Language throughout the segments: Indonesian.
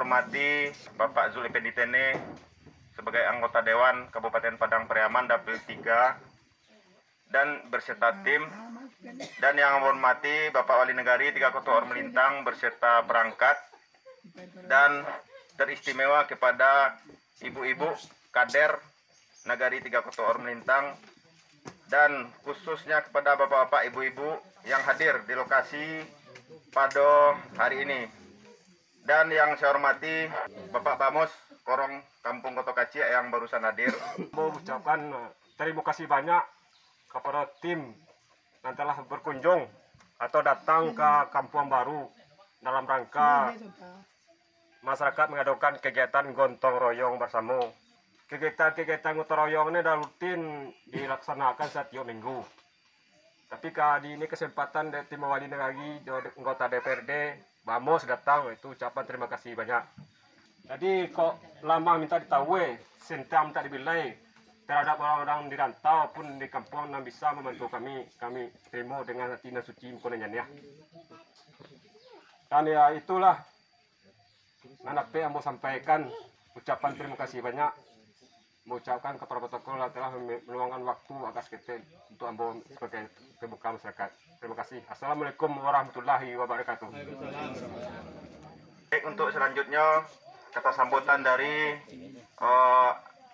hormati Bapak Zul Effendi Tene sebagai anggota Dewan Kabupaten Padang Pariaman Dapil 3 dan berserta tim, dan yang hormati Bapak Wali Negari 3 Kota Melintang berserta perangkat, dan teristimewa kepada ibu-ibu kader Nagari 3 Kota Melintang, dan khususnya kepada bapak-bapak ibu-ibu yang hadir di lokasi pada hari ini. Dan yang saya hormati Bapak Bamus Korong Kampung Koto Kacia yang barusan hadir. Mau ucapkan terima kasih banyak kepada tim yang telah berkunjung atau datang ke Kampung Baru dalam rangka masyarakat mengadakan kegiatan gotong royong bersama. Kegiatan gotong royong ini dah rutin dilaksanakan setiap minggu. Tapi kali ini kesempatan dari tim Wali Negari, anggota DPRD, Bamos datang, itu ucapan terima kasih banyak. Jadi kok lama minta ditahui, sentam tak dibilai terhadap orang-orang di rantau pun di kampung yang bisa membantu kami terima dengan hati dan suci mukunannya. Dan ya itulah anak yang mau sampaikan ucapan terima kasih banyak. Mengucapkan kepada protokol telah meluangkan waktu atas kita untuk ambil sebagai pembuka masyarakat. Terima kasih. Assalamualaikum warahmatullahi wabarakatuh. Baik, untuk selanjutnya kata sambutan dari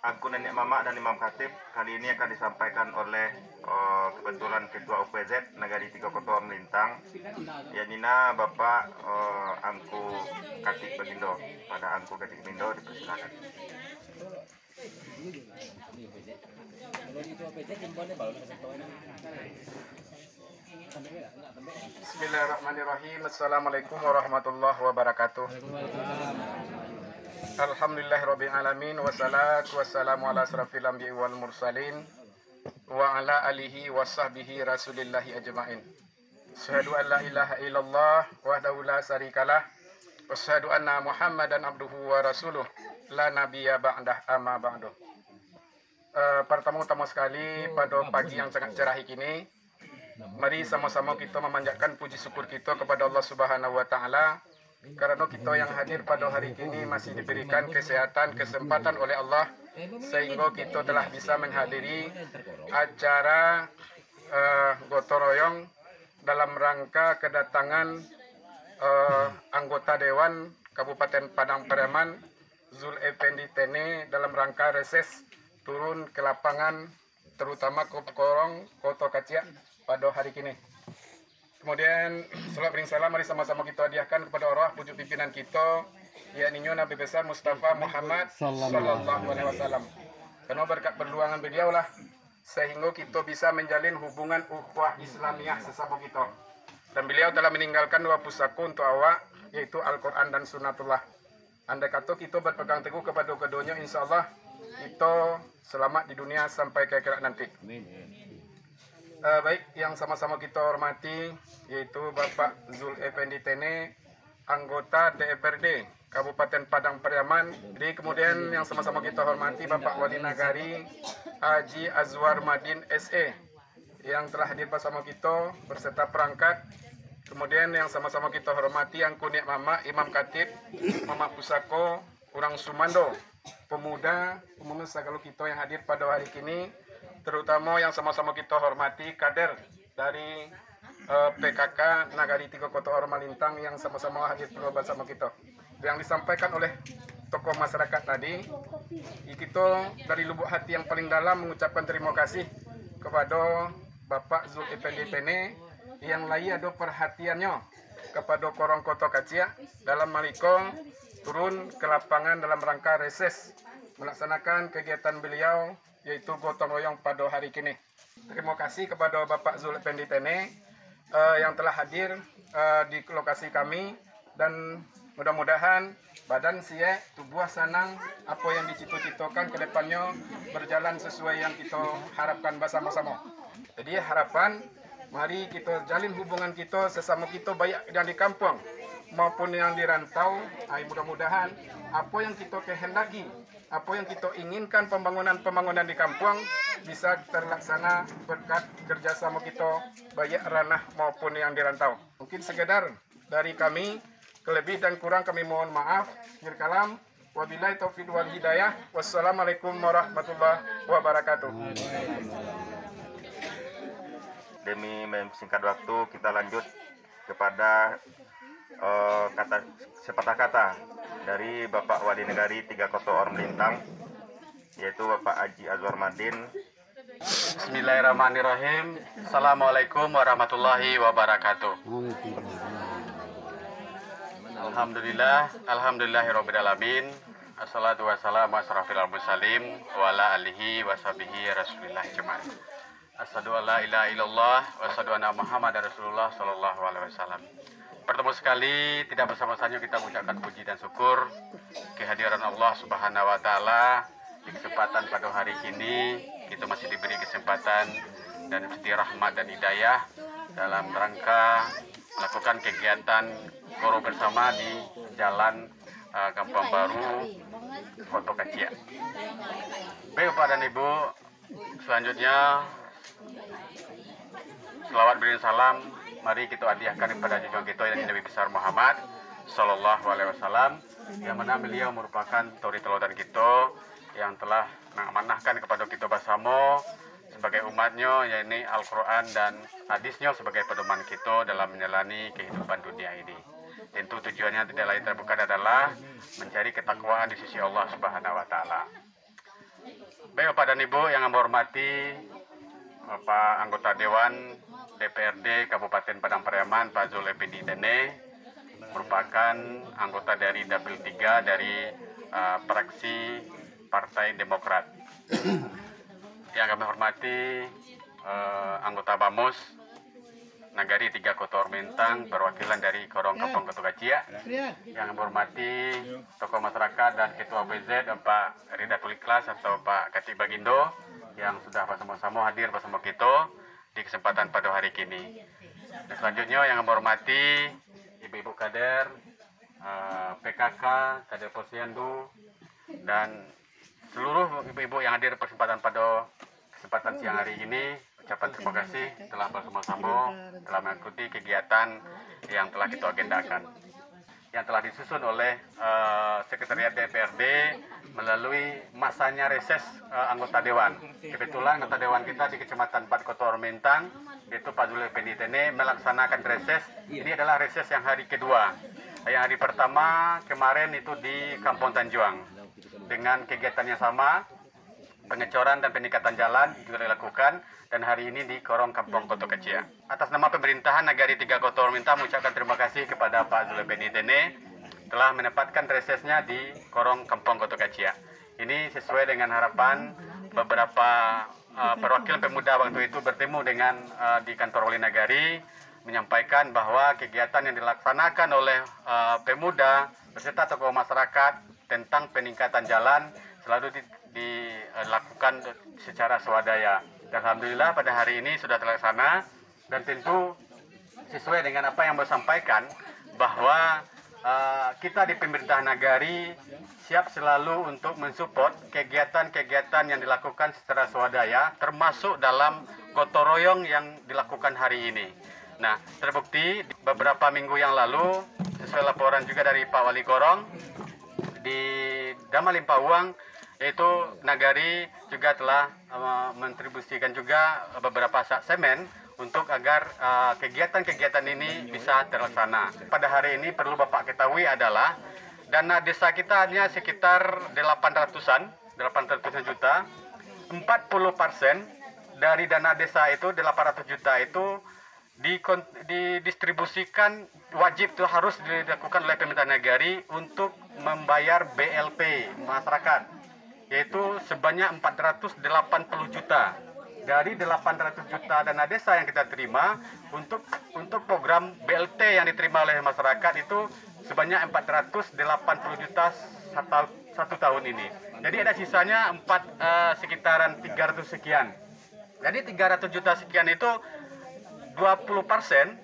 aku Nenek Mama dan Imam Khatib kali ini akan disampaikan oleh kebetulan Ketua UPZ Nagari 3 Kota Melintang, Yanina Bapak Angku Khatib Bagindo. Pada Angku Khatib Bagindo dipersilakan. Bismillahirrahmanirrahim. Assalamualaikum warahmatullahi wabarakatuh. Alhamdulillahirabbil alamin wassalatu wassalamu ala asrafil anbiya'i wal mursalin wa ala alihi washabbihi rasulillahi ajmain. Asyhadu an la ilaha illallah wahdahu la syarikalah wa asyhadu anna Muhammadan abduhu wa rasuluh la nabiyya ba'dah amma ba'du. Pertama-tama sekali pada pagi yang sangat cerah ini, mari sama-sama kita memanjatkan puji syukur kita kepada Allah Subhanahu wa taala karena kita yang hadir pada hari ini masih diberikan kesehatan, kesempatan oleh Allah sehingga kita telah bisa menghadiri acara gotong royong dalam rangka kedatangan anggota Dewan Kabupaten Padang Pariaman Zul Effendi Tene dalam rangka reses turun ke lapangan terutama ke Korong Koto Kacia pada hari ini. Kemudian salat bering salam mari sama-sama kita hadiahkan kepada arwah pucuk pimpinan kita yakni Nabi besar Mustafa Muhammad sallallahu alaihi wasallam. Karena berkat perjuangan beliau lah sehingga kita bisa menjalin hubungan ukhuwah Islamiyah sesama kita. Dan beliau telah meninggalkan 2 pusaka untuk awak yaitu Al-Qur'an dan Sunnatullah. Andai kata kita berpegang teguh kepada keduanya, insya Allah kita selamat di dunia sampai ke akhirat nanti. Baik, yang sama-sama kita hormati yaitu Bapak Zul Effendi Tene, anggota DPRD Kabupaten Padang Pariaman. Jadi kemudian yang sama-sama kita hormati Bapak Wali Negari Haji Azwar Madin SE yang telah hadir bersama kita berserta perangkat. Kemudian yang sama-sama kita hormati yang Kunik Mama Imam Khatib Mama Pusako Urang Sumando, pemuda segala kita yang hadir pada hari ini, terutama yang sama-sama kita hormati kader dari PKK Nagari 3 Kota Melintang yang sama-sama hadir bersama kita. Yang disampaikan oleh tokoh masyarakat tadi, kita dari lubuk hati yang paling dalam mengucapkan terima kasih kepada Bapak Zul Effendi Tene yang lagi ada perhatiannya kepada Korong Koto Kacia dalam malika turun ke lapangan dalam rangka reses melaksanakan kegiatan beliau yaitu gotong royong pada hari ini. Terima kasih kepada Bapak Zul Effendi Tene yang telah hadir di lokasi kami, dan mudah-mudahan badan siap, tubuh sanang, apa yang dicita-citakan ke depannya berjalan sesuai yang kita harapkan bersama-sama. Jadi harapan mari kita jalin hubungan kita sesama kita baik yang di kampung maupun yang di rantau. Mudah-mudahan apa yang kita kehendaki, apa yang kita inginkan pembangunan di kampung bisa terlaksana berkat kerjasama kita baik ranah maupun yang di rantau. Mungkin sekedar dari kami Kelebih dan kurang kami mohon maaf. Akhir kalam. Wabillahi taufiq wal hidayah. Wassalamualaikum warahmatullahi wabarakatuh. Demi memsingkat waktu, kita lanjut kepada sepatah kata dari Bapak Wali Negari 3 Koto Or Melintang, yaitu Bapak Haji Azwar Madin. Bismillahirrahmanirrahim. Assalamualaikum warahmatullahi wabarakatuh. Alhamdulillahirabbil alamin. Assalatu wassalamu asrafil mursalin wa ala alihi washabihi rasulillah jemaah. Asyhadu an la ilaha illallah wa asyhadu anna Muhammadar Rasulullah sallallahu alaihi wasallam. Bertemu sekali tidak bersama-sama kita mengucapkan puji dan syukur kehadiran Allah Subhanahu wa taala di kesempatan pada hari ini. Kita masih diberi kesempatan dan rezeki rahmat dan hidayah dalam rangka melakukan kegiatan goro bersama di Jalan Kampung Baru, Kota Kacia. Baik Bapak dan Ibu, selanjutnya selawat beri salam, mari kita hadiahkan kepada junjungan kita yang Nabi besar Muhammad Sallallahu Alaihi Wasallam, yang mana beliau merupakan tori teladan kita yang telah mengamanahkan kepada kita bersama sebagai umatnya, yakni Al-Quran dan hadisnya sebagai pedoman kita dalam menjalani kehidupan dunia ini. Tentu tujuannya tidak lain dan bukan adalah mencari ketakwaan di sisi Allah Subhanahu wa taala. Baik Bapak dan Ibu yang kami hormati, Bapak anggota Dewan DPRD Kabupaten Padang Pariaman Pak Zul Effendi Tene, merupakan anggota dari Dapil 3 dari fraksi Partai Demokrat. Yang kami hormati anggota BAMUS Nagari 3 Kota Or Melintang, perwakilan dari Korong Kampung Kota Kacia. Yang kami hormati tokoh masyarakat dan Ketua BZ Pak Ridatul Ikhlas atau Pak Kati Bagindo yang sudah bersama-sama hadir bersama kita di kesempatan pada hari ini. Dan selanjutnya yang kami hormati Ibu-Ibu Kader, PKK, Kader Posyandu, dan seluruh ibu-ibu yang hadir kesempatan pada kesempatan siang hari ini, ucapan terima kasih telah bersama-sama telah mengikuti kegiatan yang telah kita agendakan, yang telah disusun oleh Sekretariat DPRD melalui masanya reses anggota Dewan. Kebetulan anggota Dewan kita di Kecamatan 4 Kota Or Melintang, yaitu Pak Zul Effendi Tene, melaksanakan reses. Ini adalah reses yang hari kedua. Yang hari pertama kemarin itu di Kampung Tanjuang, dengan kegiatan yang sama, pengecoran dan peningkatan jalan juga dilakukan, dan hari ini di Korong Kampung Kota Kacia. Atas nama pemerintahan Nagari 3 Kota Or Melintang mengucapkan terima kasih kepada Pak Zul Effendi Tene telah menempatkan resesnya di Korong Kampung Kota Kacia. Ini sesuai dengan harapan beberapa perwakilan pemuda waktu itu bertemu dengan di kantor Wali Nagari, menyampaikan bahwa kegiatan yang dilaksanakan oleh pemuda beserta tokoh masyarakat tentang peningkatan jalan selalu dilakukan secara swadaya. Dan alhamdulillah pada hari ini sudah terlaksana, dan tentu sesuai dengan apa yang disampaikan bahwa kita di pemerintahan Nagari siap selalu untuk mensupport kegiatan-kegiatan yang dilakukan secara swadaya, termasuk dalam gotong royong yang dilakukan hari ini. Nah, terbukti beberapa minggu yang lalu, sesuai laporan juga dari Pak Wali Korong, di Dama Limpah Uang, yaitu Nagari juga telah mentribusikan juga beberapa sak semen untuk agar kegiatan-kegiatan ini bisa terlaksana. Pada hari ini perlu Bapak ketahui adalah dana desa kita hanya sekitar 800-an juta. 40% dari dana desa itu 800 juta itu didistribusikan, wajib itu harus dilakukan oleh pemerintah Nagari untuk membayar BLT masyarakat, yaitu sebanyak 480 juta. Dari 800 juta dana desa yang kita terima untuk program BLT yang diterima oleh masyarakat itu sebanyak 480 juta satu tahun ini. Jadi ada sisanya sekitaran 300 sekian. Jadi 300 juta sekian itu 20%,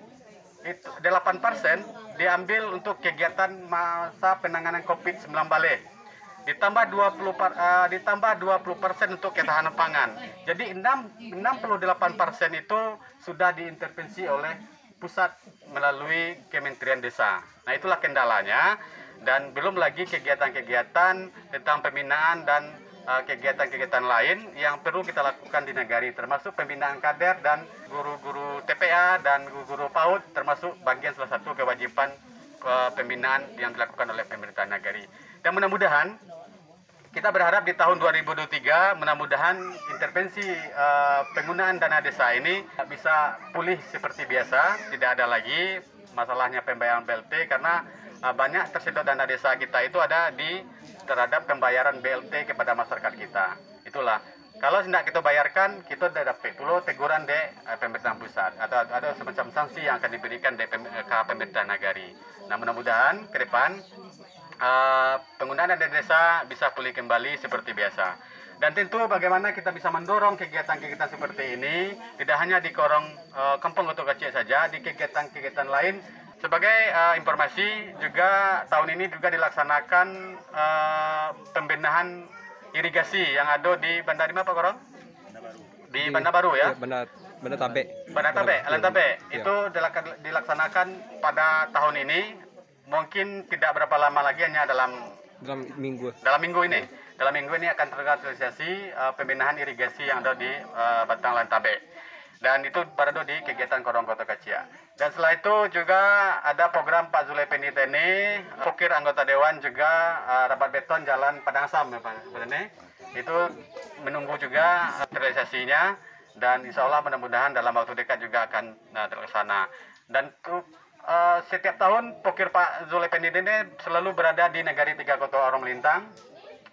itu 8% diambil untuk kegiatan masa penanganan COVID-19 balik. Ditambah 20% untuk ketahanan pangan. Jadi 68% itu sudah diintervensi oleh pusat melalui Kementerian Desa. Nah, itulah kendalanya, dan belum lagi kegiatan-kegiatan tentang pembinaan dan kegiatan-kegiatan lain yang perlu kita lakukan di Nagari, termasuk pembinaan kader dan guru-guru TPA dan guru-guru PAUD, termasuk bagian salah satu kewajiban pembinaan yang dilakukan oleh pemerintah Nagari. Dan mudah-mudahan kita berharap di tahun 2023 mudah-mudahan intervensi penggunaan dana desa ini bisa pulih seperti biasa, tidak ada lagi masalahnya pembayaran BLT, karena banyak tersedot dana desa kita itu ada di terhadap pembayaran BLT kepada masyarakat kita. Itulah, kalau tidak kita bayarkan, kita tidak dapat dulu teguran dari pemerintah pusat atau ada semacam sanksi yang akan diberikan dari pemerintah Nagari. Nah, mudah-mudahan ke depan penggunaan dana desa bisa pulih kembali seperti biasa. Dan tentu bagaimana kita bisa mendorong kegiatan-kegiatan seperti ini, tidak hanya di Korong Kampung Koto Kacik saja, di kegiatan-kegiatan lain. Sebagai informasi juga tahun ini juga dilaksanakan pembenahan irigasi yang ada di Bandar Lima, Pak Korong? Di Bandar Baru ya? Bandar Tabe. Bandar Tabe, Alan Tabe. Ya. Itu dilaksanakan pada tahun ini. Mungkin tidak berapa lama lagi, hanya dalam minggu ini. Dalam minggu ini akan terrealisasi pembenahan irigasi yang ada di Batang Lantabe. Dan itu berada di kegiatan Korong Koto Kacik. Dan setelah itu juga ada program Pak Zul Effendi Tene, Pokir anggota Dewan juga rapat beton Jalan Padang Sam ya Pak. Itu menunggu juga terrealisasinya, dan insya Allah mudah-mudahan dalam waktu dekat juga akan terlaksana. Dan setiap tahun Pokir Pak Zul Effendi Tene selalu berada di Nagari 3 Kota Orang Melintang.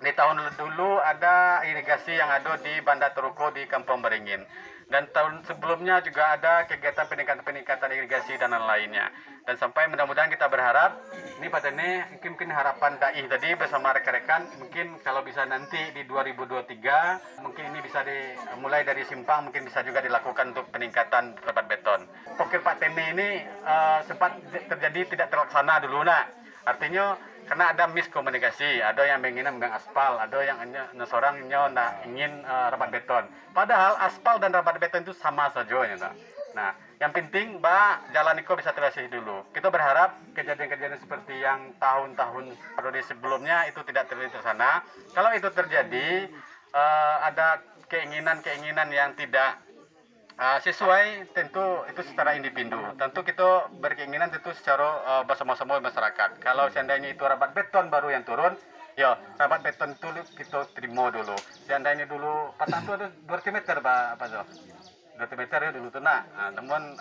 Di tahun dulu ada irigasi yang ada di Bandar Teruko di Kampung Beringin. Dan tahun sebelumnya juga ada kegiatan peningkatan irigasi dan lainnya. Dan sampai mudah-mudahan kita berharap, ini pada ini mungkin harapan DAI tadi bersama rekan-rekan, mungkin kalau bisa nanti di 2023, mungkin ini bisa dimulai dari simpang, mungkin bisa juga dilakukan untuk peningkatan rapat beton. Pokir Pak Tene ini sempat terjadi tidak terlaksana dulu, artinya karena ada miskomunikasi, ada yang ingin aspal, ada yang seorang ingin rapat beton. Padahal aspal dan rapat beton itu sama saja ya. Nah, yang penting jalan itu bisa terrealisasi dulu. Kita berharap kejadian-kejadian seperti yang tahun-tahun periode sebelumnya itu tidak terjadi di sana. Kalau itu terjadi, ada keinginan-keinginan yang tidak sesuai, tentu itu secara individu. Tentu kita berkeinginan tentu secara bersama-sama masyarakat. Kalau seandainya itu rapat beton baru yang turun, ya rapat beton itu kita terima dulu. Seandainya dulu patah itu ada 2 meter Pak Zul. 2 meter ya dulu tuh namun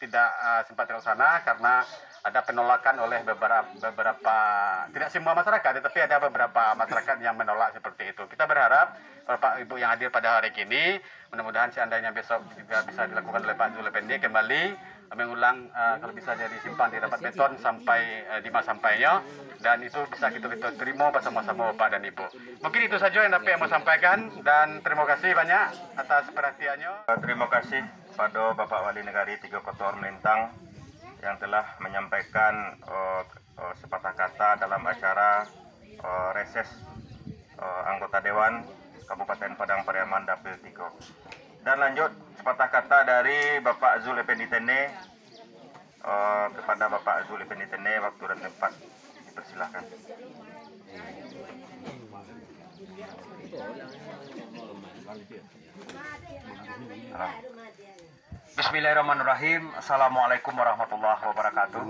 tidak sempat terlaksana karena ada penolakan oleh beberapa tidak semua masyarakat, tetapi ada beberapa masyarakat yang menolak seperti itu. Kita berharap Bapak Ibu yang hadir pada hari ini, mudah-mudahan seandainya besok juga bisa dilakukan oleh Pak Zul Effendi kembali mengulang kalau bisa jadi simpang di rapat beton sampai di masa sampainya, dan itu bisa kita terima bersama-sama Bapak dan Ibu. Mungkin itu saja yang dapat mau sampaikan, dan terima kasih banyak atas perhatiannya. Terima kasih pada Bapak Wali Negari 3 Kota Orang Melintang yang telah menyampaikan sepatah kata dalam acara reses anggota Dewan Kabupaten Padang Pariaman Dapil 3. Dan lanjut sepatah kata dari Bapak Zul Effendi Tene kepada Bapak Zul Effendi Tene, waktu dan tempat dipersilahkan. Bismillahirrahmanirrahim. Assalamualaikum warahmatullahi wabarakatuh.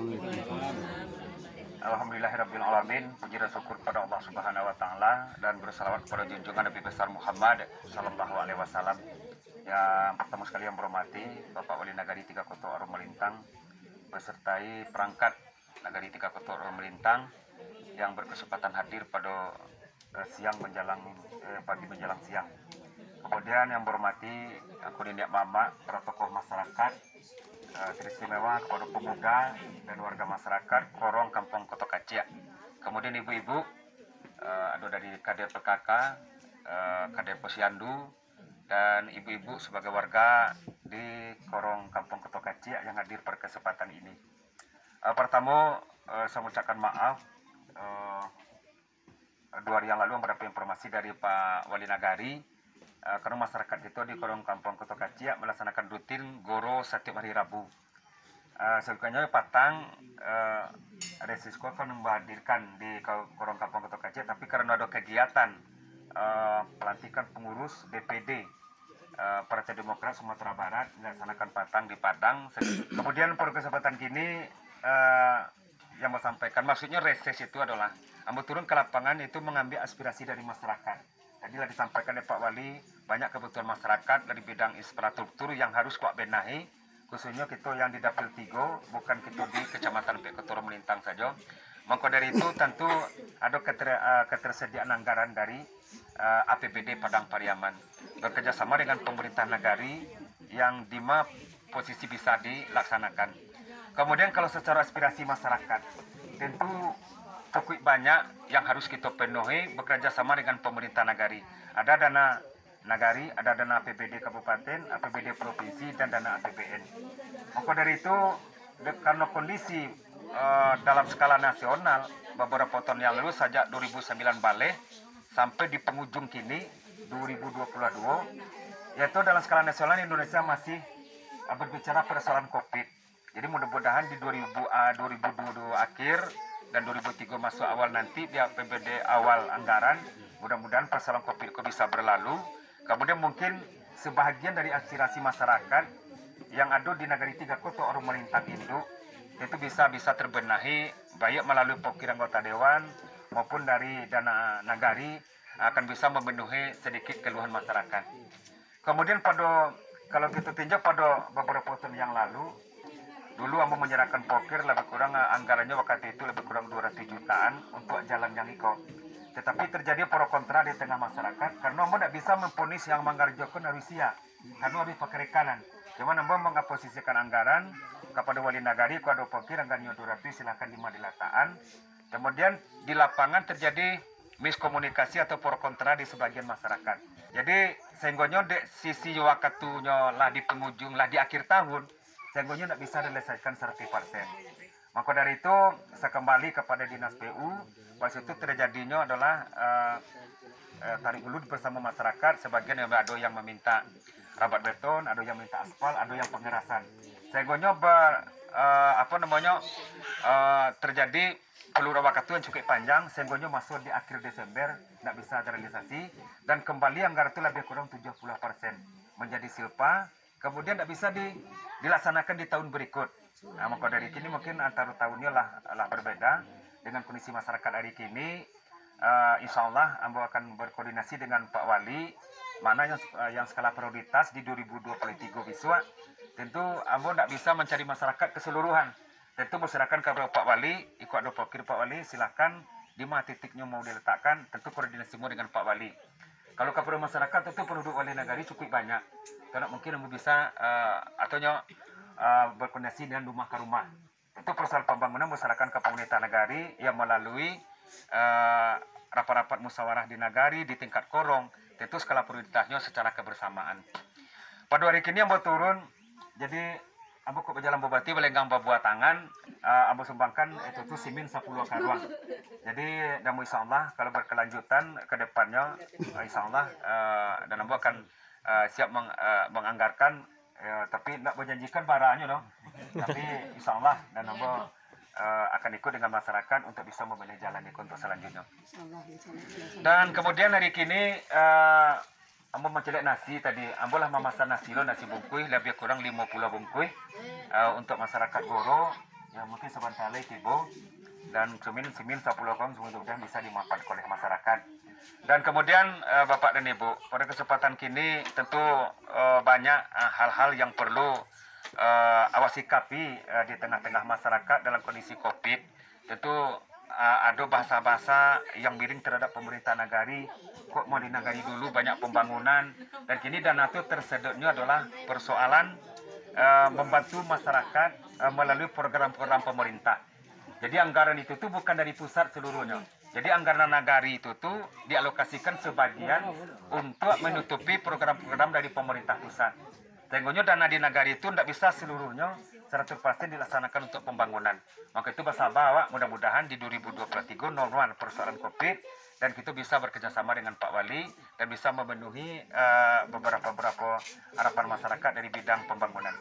Alhamdulillahirabbil alamin. Puji dan syukur pada Allah Subhanahu wa taala, dan bersalawat kepada junjungan Nabi besar Muhammad sallallahu alaihi wasallam. Yang pertama sekali yang berhormati Bapak Wali Nagari 3 Kota Orang Melintang besertai perangkat Nagari 3 Kota Orang Melintang yang berkesempatan hadir pada siang menjelang pagi menjelang siang. Kemudian yang berhormati Aku Nenek Mama, para tokoh masyarakat, teristimewa kepada pemuda dan warga masyarakat Korong Kampung Koto Kacik. Kemudian ibu-ibu, ada dari Kader PKK, Kader Posyandu, dan ibu-ibu sebagai warga di Korong Kampung Koto Kacik yang hadir pada kesempatan ini. Pertama, saya mengucapkan maaf. 2 hari yang lalu mendapat informasi dari Pak Wali Nagari, karena masyarakat itu di Korong Kampung Koto Kacik melaksanakan rutin goro setiap hari Rabu. Sebenarnya Patang resiko kan menghadirkan di Korong Kampung Ketua Kacil, tapi karena ada kegiatan pelantikan pengurus DPD Partai Demokrat Sumatera Barat dilaksanakan Patang di Padang. Kemudian pada kesempatan kini yang mau sampaikan, maksudnya reses itu adalah ambil turun ke lapangan itu mengambil aspirasi dari masyarakat. Tadi lah disampaikan oleh Pak Wali, banyak kebutuhan masyarakat dari bidang infrastruktur yang harus kuat benahi, khususnya kita yang di Dapil 3, bukan kita di Kecamatan Pekotoro Melintang saja. Maka dari itu tentu ada ketersediaan anggaran dari APBD Padang Pariaman bekerjasama dengan pemerintah negari yang dimana posisi bisa dilaksanakan. Kemudian kalau secara aspirasi masyarakat, tentu cukup banyak yang harus kita penuhi bekerja sama dengan pemerintah nagari. Ada dana nagari, ada dana APBD kabupaten, APBD provinsi, dan dana APBN. Maka dari itu, karena kondisi dalam skala nasional, beberapa tahun yang lalu sejak 2009 balik sampai di penghujung kini 2022, yaitu dalam skala nasional Indonesia masih berbicara persoalan COVID. Jadi mudah-mudahan di 2022 akhir dan 2003 masuk awal nanti di APBD awal anggaran, mudah-mudahan persoalan COVID bisa berlalu. Kemudian mungkin sebahagian dari aspirasi masyarakat yang ada di Nagari 3 Kota Orang Melintang Induk itu bisa terbenahi baik melalui pokir anggota dewan maupun dari dana nagari akan bisa memenuhi sedikit keluhan masyarakat. Kemudian kalau kita tinjau pada beberapa tahun yang lalu, dulu Ambo menyerahkan pokir lebih kurang anggarannya waktu itu lebih kurang 200 jutaan untuk jalan yang ikut. Tetapi terjadi pro kontra di tengah masyarakat karena Ambo tidak bisa memponis yang menggarjokan Rusia karena habis pakai rekanan. Cuma Ambo mengaposisikan anggaran kepada wali nagari, kuado pokir anggarannya 200 silakan dimadilataan. Kemudian di lapangan terjadi miskomunikasi atau pro kontra di sebagian masyarakat. Jadi sehingga di sisi waktunya lah di penghujung lah di akhir tahun, sehingga tidak bisa diselesaikan 100%. Maka dari itu saya kembali kepada Dinas PU, pas itu terjadinya adalah tarik ulur bersama masyarakat, sebagian yang ada yang meminta rabat beton, ada yang minta aspal, ada yang pengerasan. Sehingga terjadi peluru waktu yang cukup panjang, sehingga masuk di akhir Desember tidak bisa terrealisasi dan kembali anggaran itu lebih kurang 70% menjadi silpa. Kemudian tidak bisa dilaksanakan di tahun berikut. Nah, maka dari kini mungkin antara tahunnya lah berbeda dengan kondisi masyarakat hari kini. Insya Allah Ambo akan berkoordinasi dengan Pak Wali mana yang skala prioritas di 2023 bisa. Tentu Ambo tidak bisa mencari masyarakat keseluruhan. Tentu masyarakat kepada Pak Wali, ikut ada pokir Pak Wali, silahkan di mana titiknya mau diletakkan, tentu koordinasi dengan Pak Wali. Kalau kepada masyarakat tentu penduduk wali nagari cukup banyak. Karena mungkin Ambo bisa berkoordinasi dengan rumah ke rumah. Itu persoalan pembangunan masyarakat ke pemerintah nagari yang melalui rapat-rapat musyawarah di nagari di tingkat korong. Tentu skala prioritasnya secara kebersamaan. Pada hari ini Ambo turun, jadi Ambo ke Jalan Bupati belenggang buat tangan, Ambo sumbangkan itu simin 10 karuang. Jadi dan insya Allah kalau berkelanjutan ke depannya, insya Allah dan Ambo akan siap menganggarkan, tapi tidak menjanjikan barangnya dong. Tapi insya Allah dan Ambo akan ikut dengan masyarakat untuk bisa memilih jalan untuk selanjutnya. Dan kemudian hari kini Ambo mencelek nasi tadi. Ambo lah memasak nasi bungkuy lebih kurang 50 bungkuy untuk masyarakat Goro yang mungkin sebentar lagi tiba dan simin 10 orang mudah-mudahan bisa dimanfaatkan oleh masyarakat. Dan kemudian Bapak dan Ibu, pada kesempatan kini tentu banyak hal-hal yang perlu awasi sikapi di tengah-tengah masyarakat dalam kondisi COVID. Tentu ada bahasa-bahasa yang miring terhadap pemerintah nagari. Kok mau di nagari dulu banyak pembangunan dan kini dana itu tersedotnya adalah persoalan membantu masyarakat melalui program-program pemerintah. Jadi anggaran itu tuh bukan dari pusat seluruhnya. Jadi anggaran nagari itu tuh dialokasikan sebagian untuk menutupi program-program dari pemerintah pusat. Sehingga dana di nagari itu tidak bisa seluruhnya 100% dilaksanakan untuk pembangunan. Maka itu bersabar, mudah-mudahan di 2023 normal persoalan COVID dan kita bisa bekerjasama dengan Pak Wali dan bisa memenuhi beberapa harapan masyarakat dari bidang pembangunan.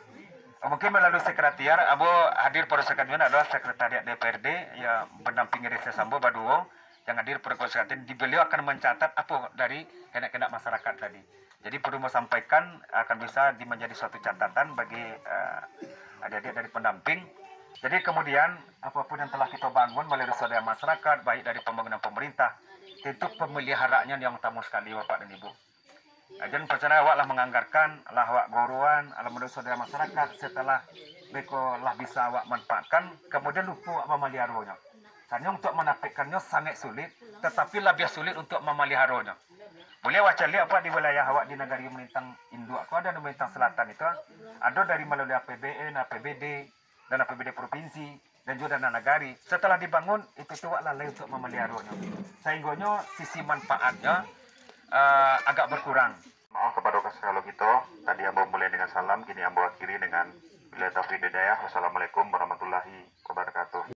Mungkin melalui sekretariat, abo hadir pada sekretariat adalah sekretariat DPRD yang mendampingi Desa Sambo Baduo yang hadir pada sekretariat. Beliau akan mencatat apa dari hendak-hendak masyarakat tadi. Jadi perlu mau sampaikan akan bisa menjadi suatu catatan bagi adik-adik dari pendamping. Jadi kemudian apapun yang telah kita bangun melalui swadaya masyarakat, baik dari pembangunan pemerintah, tentu pemeliharaannya yang utama sekali Bapak dan Ibu. Ajan percaya awak lah menganggarkan, lah awak guruan, lah menurut saudara masyarakat setelah mereka lah bisa awak manfaatkan, kemudian lupa awak memeliharanya. Hanya untuk menafikannya sangat sulit, tetapi lebih sulit untuk memeliharanya. Boleh awak cari apa di wilayah awak di negara Melintang Induk, atau ada di Melintang Selatan itu, ada dari melalui APBN, APBD, dan APBD provinsi, dan juga dana nagari. Setelah dibangun, itu awak lalai untuk memeliharanya. Sehingga sisi manfaatnya agak berkurang. Maaf kepada kalau gitu. Tadi Ambo mulai dengan salam, kini Ambo akhiri dengan bila taufiq hidayah. Wassalamualaikum warahmatullahi wabarakatuh.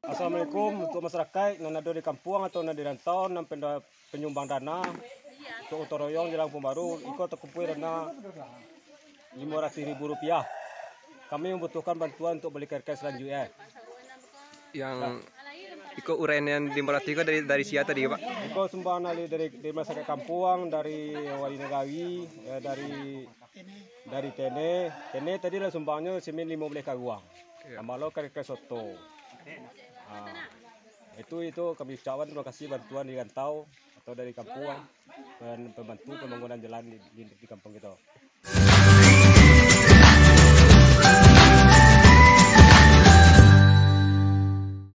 Assalamualaikum untuk masyarakat yang ada di kampung atau di rantau yang penyumbang dana untuk utoroyong di Lampung Baru ikut terkumpul dana Rp500.000. Kami membutuhkan bantuan untuk beli kertas selanjutnya. Yang ikut uraian dimulai dari siapa tadi Pak? Ikut sumbangan dari masyarakat kampung, dari wali negari, dari Tene tadi lah sumbangnya semen 15 karuang. Amalo kertas soto. Itu kami ucapkan terima kasih bantuan di rantau atau dari kampung dan membantu pembangunan jalan di kampung kita.